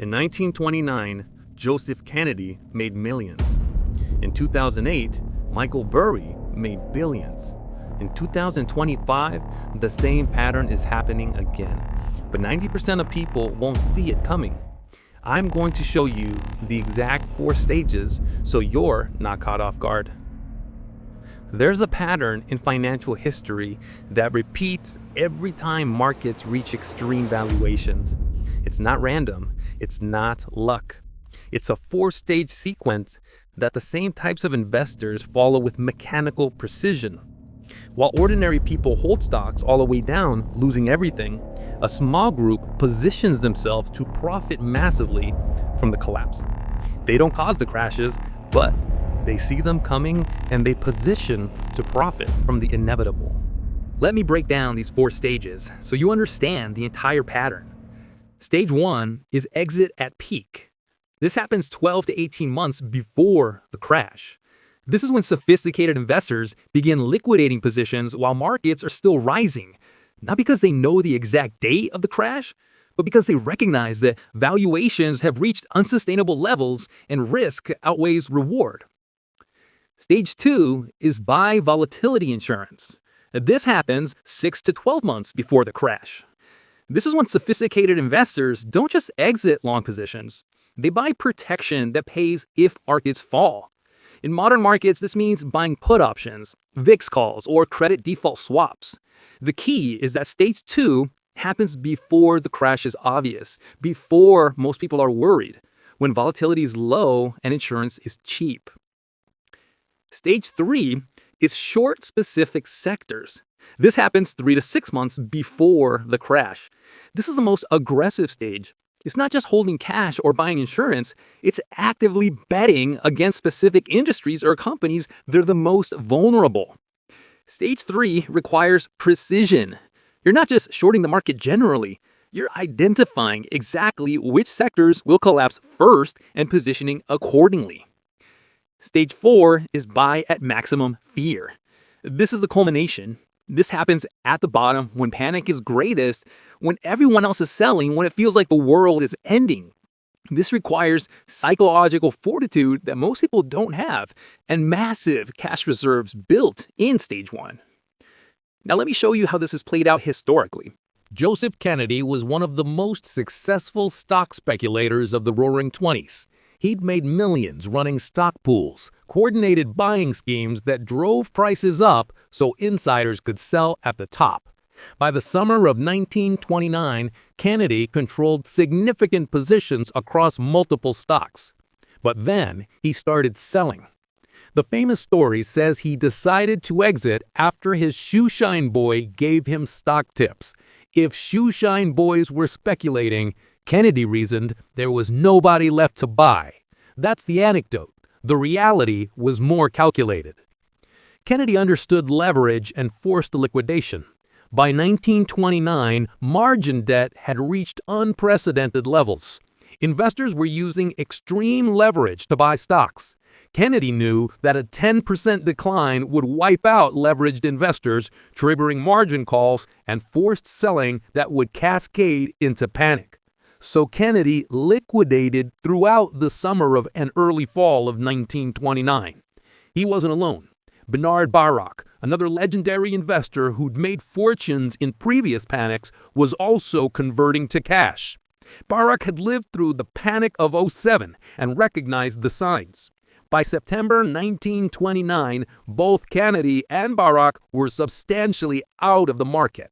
In 1929, Joseph Kennedy made millions. In 2008, Michael Burry made billions. In 2025, the same pattern is happening again. But 90% of people won't see it coming. I'm going to show you the exact 4 stages so you're not caught off guard. There's a pattern in financial history that repeats every time markets reach extreme valuations. It's not random. It's not luck. It's a 4-stage sequence that the same types of investors follow with mechanical precision. While ordinary people hold stocks all the way down, losing everything, a small group positions themselves to profit massively from the collapse. They don't cause the crashes, but they see them coming and they position to profit from the inevitable. Let me break down these 4 stages so you understand the entire pattern. Stage 1 is exit at peak. This happens 12 to 18 months before the crash. This is when sophisticated investors begin liquidating positions while markets are still rising, not because they know the exact date of the crash, but because they recognize that valuations have reached unsustainable levels and risk outweighs reward. Stage 2 is buy volatility insurance. This happens 6 to 12 months before the crash. This is when sophisticated investors don't just exit long positions. They buy protection that pays if markets fall. In modern markets, this means buying put options, VIX calls, or credit default swaps. The key is that stage 2 happens before the crash is obvious, before most people are worried, when volatility is low and insurance is cheap. Stage 3 is short specific sectors. This happens 3 to 6 months before the crash. This is the most aggressive stage. It's not just holding cash or buying insurance, it's actively betting against specific industries or companies that are the most vulnerable. Stage 3 requires precision. You're not just shorting the market generally, you're identifying exactly which sectors will collapse first and positioning accordingly. Stage 4 is buy at maximum fear. This is the culmination. This happens at the bottom when panic is greatest, when everyone else is selling, when it feels like the world is ending. This requires psychological fortitude that most people don't have and massive cash reserves built in stage 1. Now let me show you how this has played out historically. Joseph Kennedy was one of the most successful stock speculators of the Roaring '20s. He'd made millions running stock pools, coordinated buying schemes that drove prices up so insiders could sell at the top. By the summer of 1929, Kennedy controlled significant positions across multiple stocks. But then he started selling. The famous story says he decided to exit after his shoeshine boy gave him stock tips. If shoeshine boys were speculating, Kennedy reasoned there was nobody left to buy. That's the anecdote. The reality was more calculated. Kennedy understood leverage and forced a liquidation. By 1929, margin debt had reached unprecedented levels. Investors were using extreme leverage to buy stocks. Kennedy knew that a 10% decline would wipe out leveraged investors, triggering margin calls and forced selling that would cascade into panic. So Kennedy liquidated throughout the summer of and early fall of 1929. He wasn't alone. Bernard Baruch, another legendary investor who'd made fortunes in previous panics, was also converting to cash. Baruch had lived through the panic of '07 and recognized the signs. By September 1929, both Kennedy and Baruch were substantially out of the market.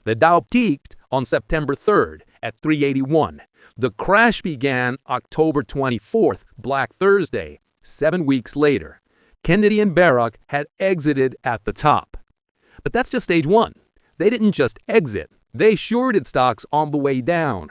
The Dow peaked on September 3rd at 381. The crash began October 24th, Black Thursday, 7 weeks later. Kennedy and Baruch had exited at the top. But that's just stage 1. They didn't just exit. They shorted stocks on the way down.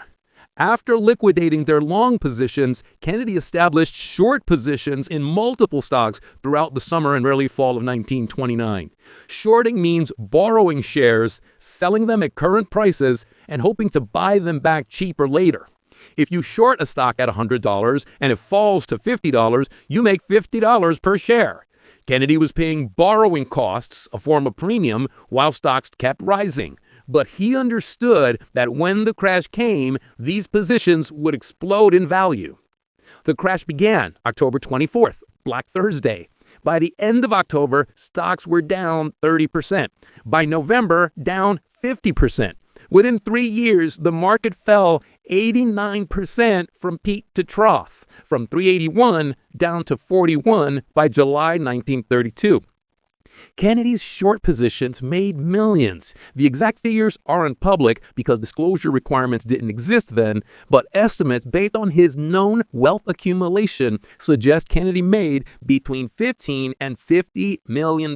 After liquidating their long positions, Kennedy established short positions in multiple stocks throughout the summer and early fall of 1929. Shorting means borrowing shares, selling them at current prices, and hoping to buy them back cheaper later. If you short a stock at $100 and it falls to $50, you make $50 per share. Kennedy was paying borrowing costs, a form of premium, while stocks kept rising. But he understood that when the crash came, these positions would explode in value. The crash began October 24th, Black Thursday. By the end of October, stocks were down 30%. By November, down 50%. Within 3 years, the market fell 89% from peak to trough, from 381 down to 41 by July 1932. Kennedy's short positions made millions. The exact figures aren't public because disclosure requirements didn't exist then, but estimates based on his known wealth accumulation suggest Kennedy made between $15 and $50 million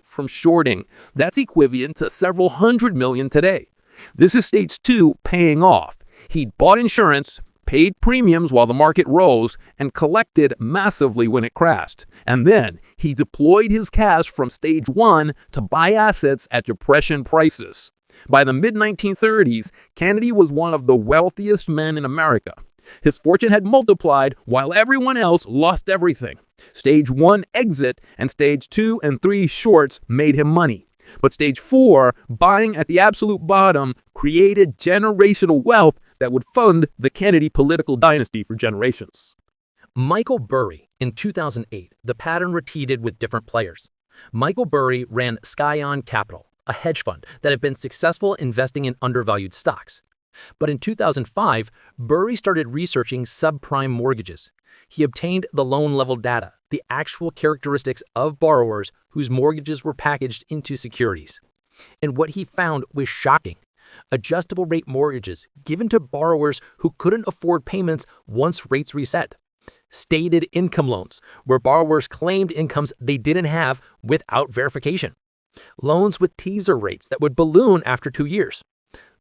from shorting. That's equivalent to several hundred million today. This is stage 2 paying off. He'd bought insurance, paid premiums while the market rose, and collected massively when it crashed. And then he deployed his cash from stage 1 to buy assets at depression prices. By the mid-1930s, Kennedy was one of the wealthiest men in America. His fortune had multiplied while everyone else lost everything. Stage 1 exit and stage 2 and 3 shorts made him money. But stage 4, buying at the absolute bottom, created generational wealth that would fund the Kennedy political dynasty for generations. Michael Burry. In 2008, the pattern repeated with different players. Michael Burry ran Scion Capital, a hedge fund that had been successful investing in undervalued stocks. But in 2005, Burry started researching subprime mortgages. He obtained the loan-level data, the actual characteristics of borrowers whose mortgages were packaged into securities. And what he found was shocking. Adjustable rate mortgages given to borrowers who couldn't afford payments once rates reset. Stated income loans, where borrowers claimed incomes they didn't have without verification. Loans with teaser rates that would balloon after 2 years.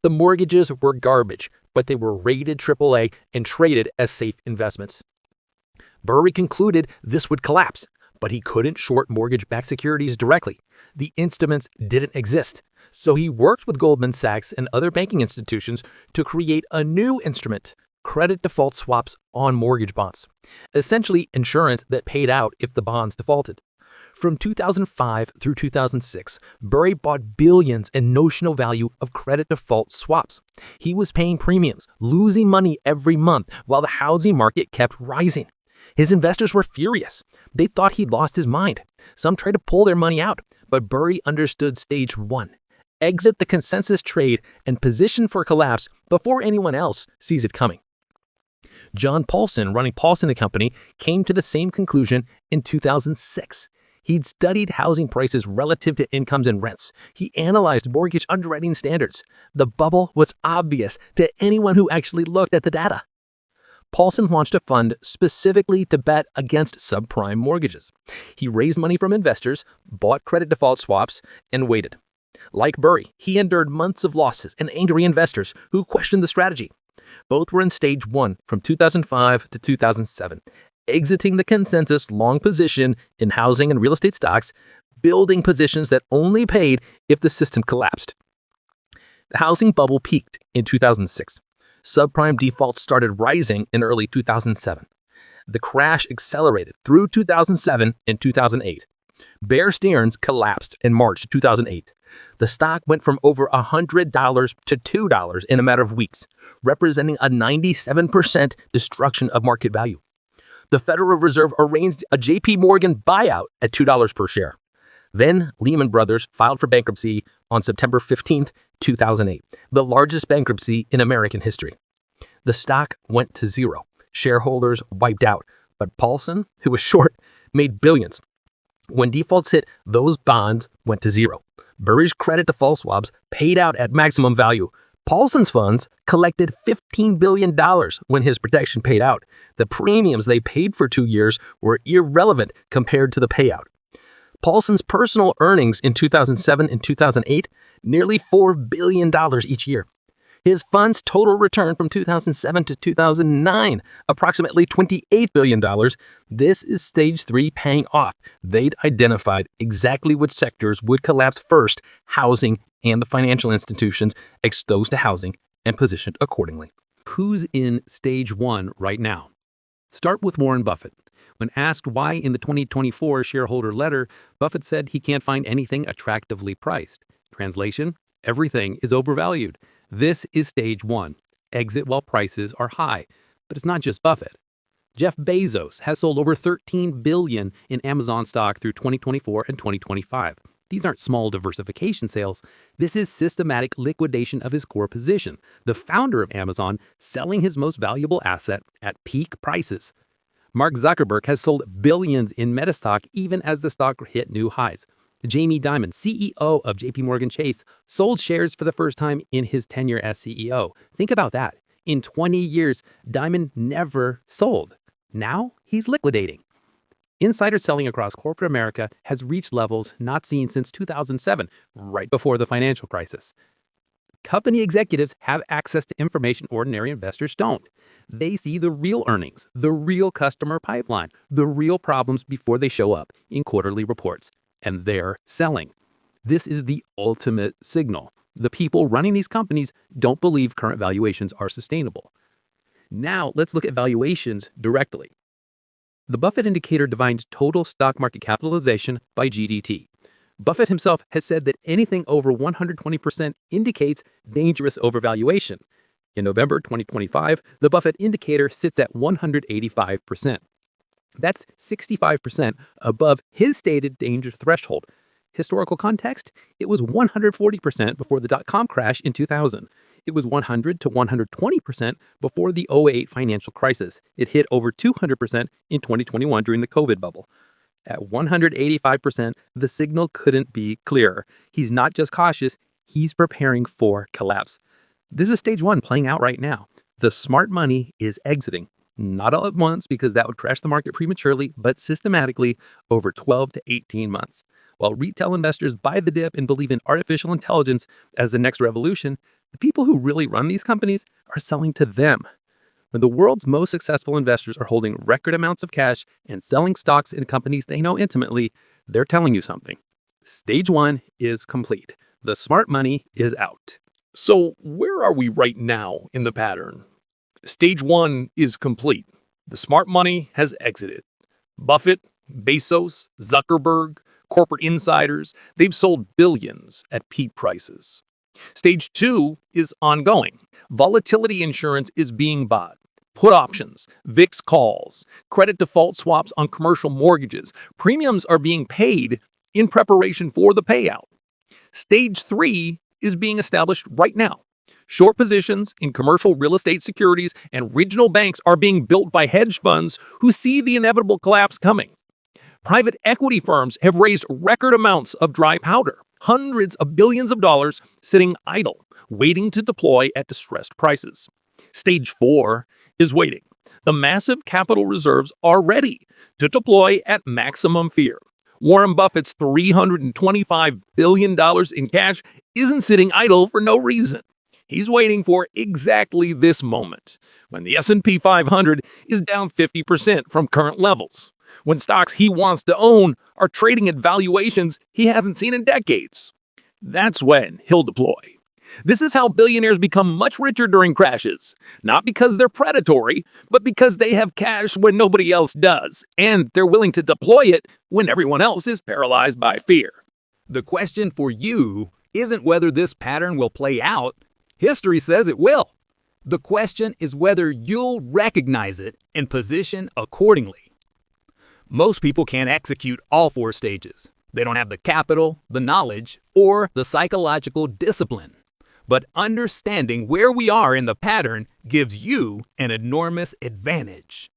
The mortgages were garbage, but they were rated AAA and traded as safe investments. Burry concluded this would collapse, but he couldn't short mortgage-backed securities directly. The instruments didn't exist. So he worked with Goldman Sachs and other banking institutions to create a new instrument, credit default swaps on mortgage bonds, essentially insurance that paid out if the bonds defaulted. From 2005 through 2006, Burry bought billions in notional value of credit default swaps. He was paying premiums, losing money every month while the housing market kept rising. His investors were furious. They thought he'd lost his mind. Some tried to pull their money out, but Burry understood stage 1. Exit the consensus trade and position for collapse before anyone else sees it coming. John Paulson, running Paulson & Company, came to the same conclusion in 2006. He'd studied housing prices relative to incomes and rents. He analyzed mortgage underwriting standards. The bubble was obvious to anyone who actually looked at the data. Paulson launched a fund specifically to bet against subprime mortgages. He raised money from investors, bought credit default swaps, and waited. Like Burry, he endured months of losses and angry investors who questioned the strategy. Both were in stage 1 from 2005 to 2007, exiting the consensus long position in housing and real estate stocks, building positions that only paid if the system collapsed. The housing bubble peaked in 2006. Subprime defaults started rising in early 2007. The crash accelerated through 2007 and 2008. Bear Stearns collapsed in March 2008. The stock went from over $100 to $2 in a matter of weeks, representing a 97% destruction of market value. The Federal Reserve arranged a J.P. Morgan buyout at $2 per share. Then Lehman Brothers filed for bankruptcy on September 15, 2008, the largest bankruptcy in American history. The stock went to zero. Shareholders wiped out, but Paulson, who was short, made billions. When defaults hit, those bonds went to zero. Burry's credit default swaps paid out at maximum value. Paulson's funds collected $15 billion when his protection paid out. The premiums they paid for 2 years were irrelevant compared to the payout. Paulson's personal earnings in 2007 and 2008, nearly $4 billion each year. His fund's total return from 2007 to 2009, approximately $28 billion. This is stage 3 paying off. They'd identified exactly which sectors would collapse first, housing and the financial institutions exposed to housing, and positioned accordingly. Who's in stage 1 right now? Start with Warren Buffett. When asked why in the 2024 shareholder letter, Buffett said he can't find anything attractively priced. Translation, Everything is overvalued. This is stage one. Exit while prices are high. But it's not just Buffett. Jeff Bezos has sold over $13 billion in Amazon stock through 2024 and 2025. These aren't small diversification sales. This is systematic liquidation of his core position. The founder of Amazon selling his most valuable asset at peak prices. Mark Zuckerberg has sold billions in Meta stock even as the stock hit new highs. Jamie Dimon, CEO of JPMorgan Chase, sold shares for the first time in his tenure as CEO. Think about that. In 20 years, Dimon never sold. Now he's liquidating. Insider selling across corporate America has reached levels not seen since 2007, right before the financial crisis. Company executives have access to information ordinary investors don't. They see the real earnings, the real customer pipeline, the real problems before they show up in quarterly reports, and they're selling. This is the ultimate signal. The people running these companies don't believe current valuations are sustainable. Now let's look at valuations directly. The Buffett Indicator defines total stock market capitalization by GDT. Buffett himself has said that anything over 120% indicates dangerous overvaluation. In November 2025, the Buffett Indicator sits at 185%. That's 65% above his stated danger threshold. Historical context, it was 140% before the dot-com crash in 2000. It was 100 to 120% before the 2008 financial crisis. It hit over 200% in 2021 during the COVID bubble. At 185%, the signal couldn't be clearer. He's not just cautious, he's preparing for collapse. This is stage one playing out right now. The smart money is exiting. Not all at once because that would crash the market prematurely, but systematically over 12 to 18 months. While retail investors buy the dip and believe in artificial intelligence as the next revolution, the people who really run these companies are selling to them. When the world's most successful investors are holding record amounts of cash and selling stocks in companies they know intimately, they're telling you something. Stage one is complete. The smart money is out. So where are we right now in the pattern? Stage one is complete. The smart money has exited. Buffett, Bezos, Zuckerberg, corporate insiders, they've sold billions at peak prices. Stage two is ongoing. Volatility insurance is being bought. Put options, VIX calls, credit default swaps on commercial mortgages. Premiums are being paid in preparation for the payout. Stage three is being established right now. Short positions in commercial real estate securities and regional banks are being built by hedge funds who see the inevitable collapse coming. Private equity firms have raised record amounts of dry powder, hundreds of billions of dollars sitting idle, waiting to deploy at distressed prices. Stage four is waiting. The massive capital reserves are ready to deploy at maximum fear. Warren Buffett's $325 billion in cash isn't sitting idle for no reason. He's waiting for exactly this moment, when the S&P 500 is down 50% from current levels, when stocks he wants to own are trading at valuations he hasn't seen in decades. That's when he'll deploy. This is how billionaires become much richer during crashes, not because they're predatory, but because they have cash when nobody else does, and they're willing to deploy it when everyone else is paralyzed by fear. The question for you isn't whether this pattern will play out. History says it will. The question is whether you'll recognize it and position accordingly. Most people can't execute all four stages. They don't have the capital, the knowledge, or the psychological discipline. But understanding where we are in the pattern gives you an enormous advantage.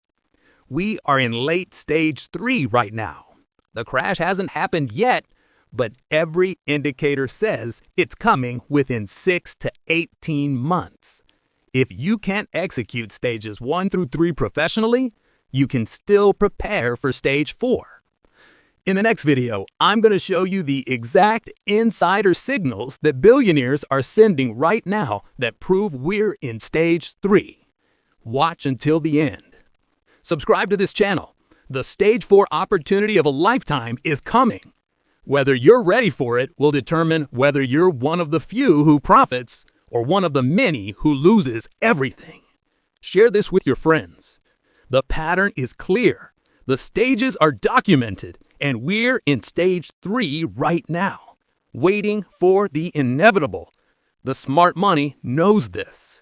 We are in late stage 3 right now. The crash hasn't happened yet, but every indicator says it's coming within 6 to 18 months. If you can't execute stages 1 through 3 professionally, you can still prepare for stage 4. In the next video, I'm going to show you the exact insider signals that billionaires are sending right now that prove we're in stage 3. Watch until the end. Subscribe to this channel. The stage 4 opportunity of a lifetime is coming. Whether you're ready for it will determine whether you're one of the few who profits or one of the many who loses everything. Share this with your friends. The pattern is clear. The stages are documented, and we're in stage 3 right now. waiting for the inevitable. The smart money knows this.